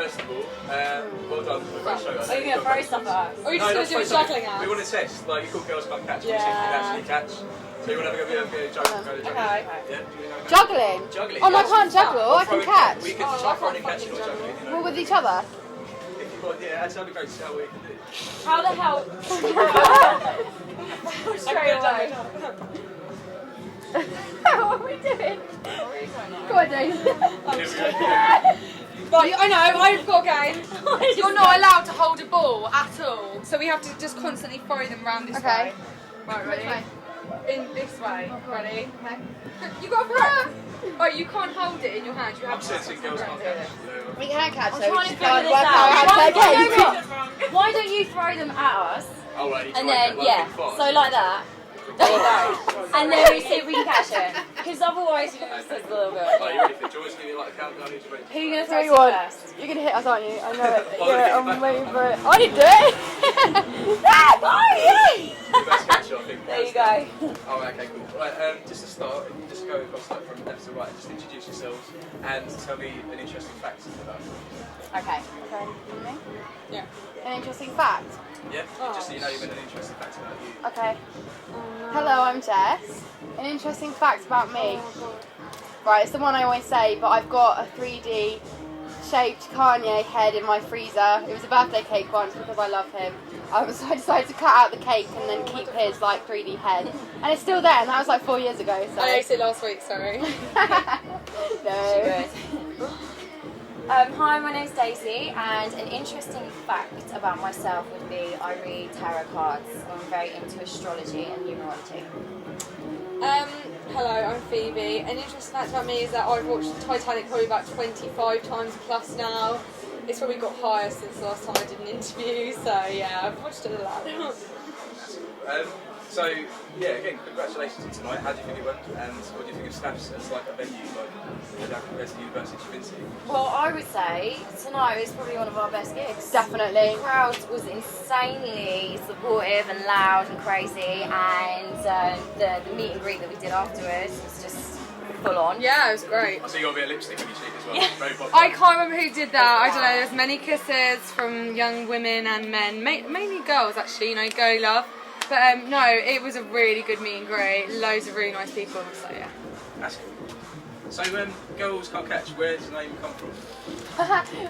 first of all, well done for the first show. Are you going to throw stuff at us? Or are you just going to do a juggling act? We want to test, like you call girls can't catch, we see if you can actually catch. So you want to have a go juggling? Okay. Yeah? Juggling? Juggling. Oh, I can't juggle, I can catch. We can try throwing and catching or juggling. Well, with each other? Yeah, that'd be great to see how we can do. How the hell? Straight away. What are we doing? Go on, Dave. Right, I know, I've got a game. You're not allowed to hold a ball at all. So we have to just constantly throw them around this way. Right, ready? Which way? In this way. Ready? Okay. You got to throw it. Right, you can't hold it in your hand. You have I'm sensing girls can't catch. We can catch I'm them. trying to We figure can't this work out how to out. play games. Why don't you throw them at us? Oh, right, And then, yeah, so like that. There you go. And then we see if we can catch it. Because otherwise, you just a little bit. Are you ready for it? Do you want to give me like a countdown? Who are you going to throw to first? You're going to hit us, aren't you? I know it. Oh, Yeah, I'm back. waiting for it. I didn't do it! There you go. Oh, okay, cool. Right, just to start, you can just go across like, from left to right, just introduce yourselves and tell me an interesting fact about you. Okay. Yeah. An interesting fact? Yeah? Just so you know you've got an interesting fact about you. Okay. Hello, I'm Jess. An interesting fact about me. Right, it's the one I always say, but I've got a 3D shaped Kanye head in my freezer. It was a birthday cake once because I love him. So I decided to cut out the cake and then keep his like 3D head. And it's still there, and that was like 4 years ago. So. I ate it last week, sorry. No. Hi, my name's Daisy, and an interesting fact about myself would be I read tarot cards. I'm very into astrology and numerology. Hello, I'm Phoebe. An interesting fact about me is that I've watched Titanic probably about 25 times plus now. It's probably got higher since the last time I did an interview, so yeah, I've watched it a lot. So, yeah, again, congratulations on tonight. How do you think it went? And what do you think of Staffs as like a venue, like compared to the universities you've been to? Well, I would say tonight was probably one of our best gigs. Definitely. The crowd was insanely supportive and loud and crazy, and the meet and greet that we did afterwards was just full on. Yeah, it was great. So you got a bit of lipstick on your cheek as well. Yeah. Very popular. I can't remember who did that. I don't know, there's many kisses from young women and men, mainly girls actually, you know, girly love. But no, it was a really good meet and greet, loads of really nice people, so yeah. That's cool. So, girls can't catch, where does the name come from?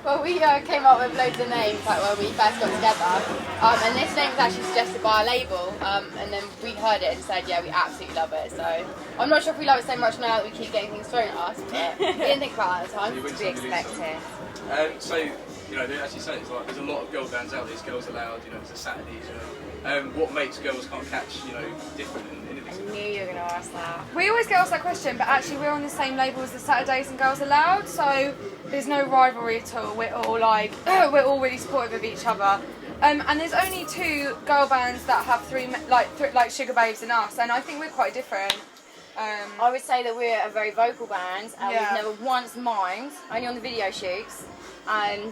Well, we came up with loads of names like when we first got together, and this name was actually suggested by a label, and then we heard it and said, yeah, we absolutely love it. So I'm not sure if we love it so much now that we keep getting things thrown at us, but we didn't think about it at the time. You win To be some, you lose some. expected. So, you know, they actually say it's like there's a lot of girl bands out there. It's Girls Aloud, you know, it's a Saturdays, you know. What makes Girls Can't Catch, you know, different in I anything? knew you were going to ask that. We always get asked that question, but actually we're on the same label as the Saturdays and Girls Aloud, so there's no rivalry at all. We're all like, we're all really supportive of each other. And there's only 2 girl bands that have 3, like Sugar Babes and us, and I think we're quite different. I would say that we're a very vocal band, and Yeah. we've never once mimed, only on the video shoots. And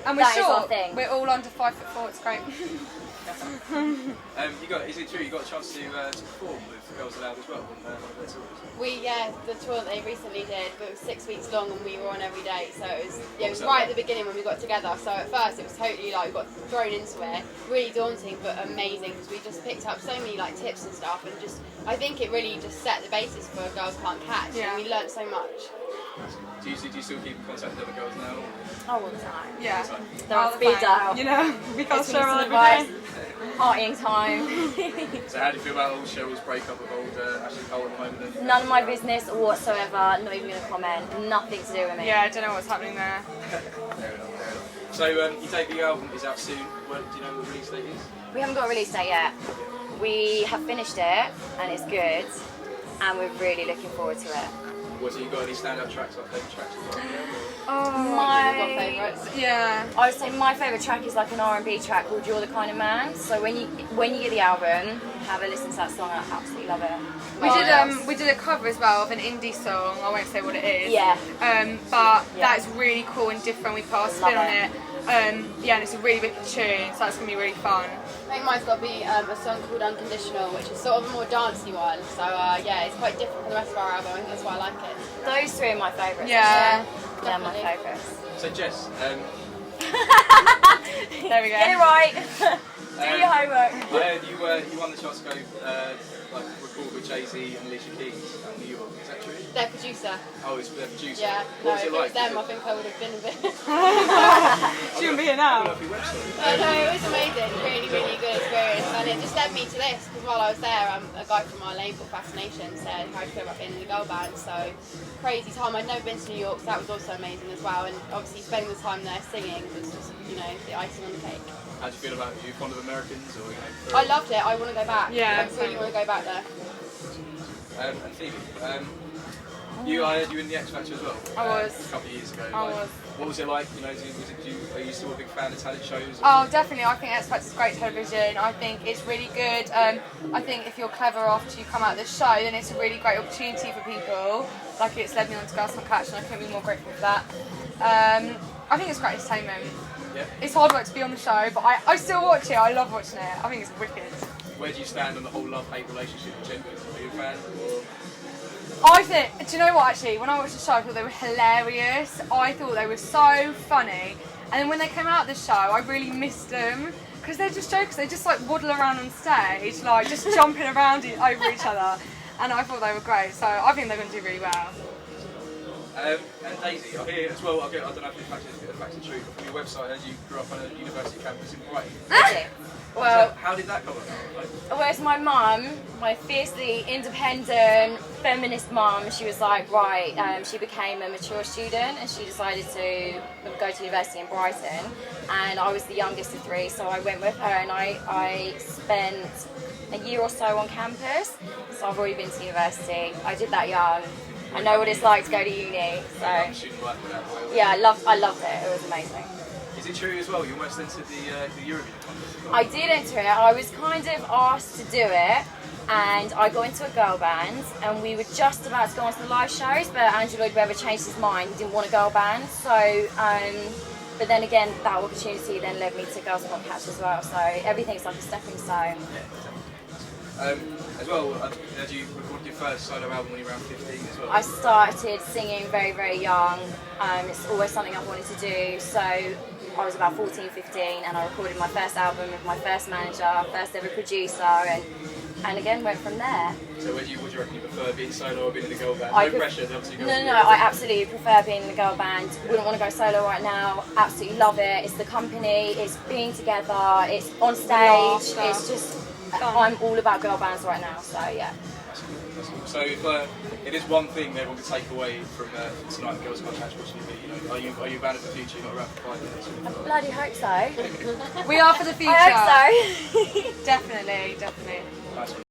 we're that is our short. thing. We're all under 5'4", it's great. Is it true you got a chance to perform with Girls Aloud as well on one of their tours? The tour that they recently did, but it was 6 weeks long and we were on every day, so it was right at the beginning when we got together. So at first it was totally like we got thrown into it, really daunting but amazing because we just picked up so many like tips and stuff, and just I think it really just set the basis for Girls Can't Catch, Yeah. and we learnt so much. Do you still keep in contact with other girls now? All the time. Yeah. Don't speed dial. You know, we can't It's share all some every advice. day. Partying time. So how do you feel about old Cheryl's breakup with old Ashley Cole at the moment? Then? None of my business whatsoever. Not even going to comment. Nothing to do with me. Yeah, I don't know what's happening there. Fair enough. So your debut album is out soon. Do you know what the release date is? We haven't got a release date yet. We have finished it, and it's good, and we're really looking forward to it. So you got any stand-up tracks or favourite tracks as well? Got favourites. Yeah. I would say my favourite track is like an R&B track called "You're the Kind of Man." So when you get the album, have a listen to that song. I absolutely love it. We did a cover as well of an indie song. I won't say what it is. Yeah. But that is really cool and different. We put our spin Love on it. Yeah, and it's a really wicked tune, so that's going to be really fun. I think mine's got to be a song called Unconditional, which is sort of a more dancey one. So yeah, it's quite different from the rest of our album. I think that's why I like it. Those three are my favourites. Yeah, they're my favourites. So Jess, there we go. Get it right. Do your homework. I heard you won the chance to go record with Jay-Z and Alicia Keys out in New York. Is that true? Their producer. Oh, it's their producer. Yeah. What was if it like? was them, I think I would have been a bit. Shouldn't be here now. Lovely website. No, it was amazing. Really, really good experience. And it just led me to this, because while I was there, a guy from our label, Fascination, said how I feel about being in the girl band. So crazy time. I'd never been to New York, so that was also amazing as well. And obviously spending the time there singing was just, the icing on the cake. How do you feel about it? Are you fond of Americans? Or, I loved it. I want to go back. Yeah, I really want to go back there. And Phoebe, I heard you in the X Factor as well. I was. A couple of years ago. I was. What was it like? Are you still a big fan of talent shows? Oh, definitely. I think X Factor is great television. I think it's really good. I think if you're clever after you come out of the show, then it's a really great opportunity for people. Like it's led me on to Girls Can't Catch, and I couldn't be more grateful for that. I think it's great entertainment. Yeah. It's hard work to be on the show, but I still watch it. I love watching it. I think it's wicked. Where do you stand on the whole love-hate relationship with Jen? Are you a fan? Or? I think, do you know what actually, when I watched the show I thought they were hilarious. I thought they were so funny. And then when they came out of the show, I really missed them. Because they're just jokers, they just like waddle around on stage, like just jumping around over each other. And I thought they were great, so I think they're going to do really well. And Daisy, I hear as well, I don't know if it's facts and truth, but from your website, I heard you grew up on a university campus in Brighton. Well, how did that come about? whereas my mum, my fiercely independent feminist mum, she was like, right, she became a mature student and she decided to go to university in Brighton, and I was the youngest of three, so I went with her and I spent a year or so on campus, so I've already been to university. I did that young. I know what it's like to go to uni, so yeah, I loved it. It was amazing. Is it true as well? You almost entered the Eurovision contest as well? I did enter it. I was kind of asked to do it, and I got into a girl band, and we were just about to go on to the live shows, but Andrew Lloyd Webber changed his mind. He didn't want a girl band, so. But then again, that opportunity then led me to Girls Can't Catch as well. So everything's like a stepping stone. As well, did you record your first solo album when you were around 15 as well? I started singing very, very young. It's always something I've wanted to do. So I was about 14, 15, and I recorded my first album with my first manager, first ever producer, and again went from there. So would you reckon you prefer being solo or being in a girl band? No pressure, obviously. No, I absolutely prefer being in a girl band. Wouldn't want to go solo right now. Absolutely love it. It's the company, it's being together, it's on stage, it's just, I'm all about girl bands right now, so yeah. That's cool. So if is one thing that everyone can take away from tonight, Girls Can't Catch, what should it be? Are you a band of the future? You're not around for 5 minutes? I bloody hope so. We are for the future. I hope so. Definitely. Nice one.